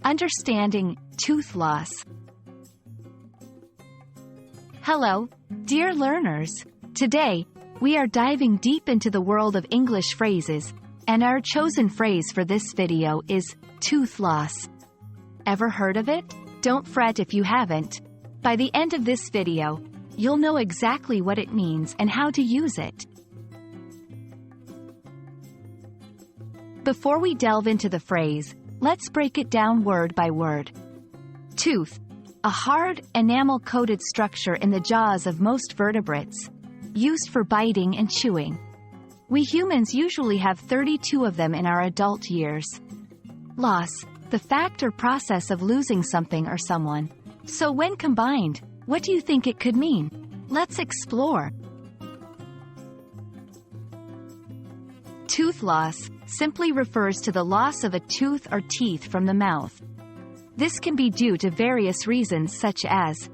Understanding tooth loss. Hello, dear learners. Today, we are diving deep into the world of English phrases, and our chosen phrase for this video is tooth loss. Ever heard of it? Don't fret if you haven't. By the end of this video, you'll know exactly what it means and how to use it. Before we delve into the phrase, let's break it down word by word. Tooth, a hard, enamel-coated structure in the jaws of most vertebrates, used for biting and chewing. We humans usually have 32 of them in our adult years. Loss, the fact or process of losing something or someone. So when combined, what do you think it could mean? Let's explore. Tooth loss simply refers to the loss of a tooth or teeth from the mouth. This can be due to various reasons such as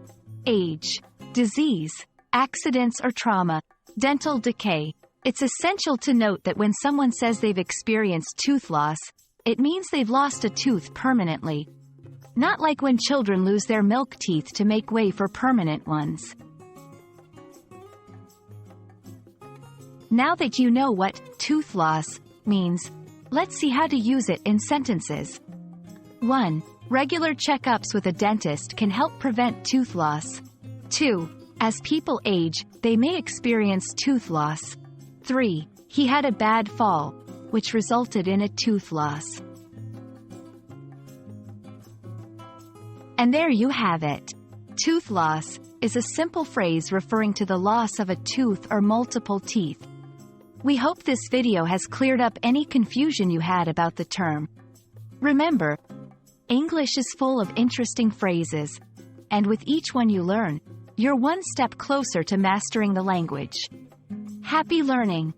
age, disease, accidents or trauma, dental decay. It's essential to note that when someone says they've experienced tooth loss, it means they've lost a tooth permanently. Not like when children lose their milk teeth to make way for permanent ones. Now that you know what tooth loss means, let's see how to use it in sentences. 1. Regular checkups with a dentist can help prevent tooth loss. 2. As people age, they may experience tooth loss. 3. He had a bad fall, which resulted in a tooth loss. And there you have it. Tooth loss is a simple phrase referring to the loss of a tooth or multiple teeth. We hope this video has cleared up any confusion you had about the term. Remember, English is full of interesting phrases, and with each one you learn, you're one step closer to mastering the language. Happy learning!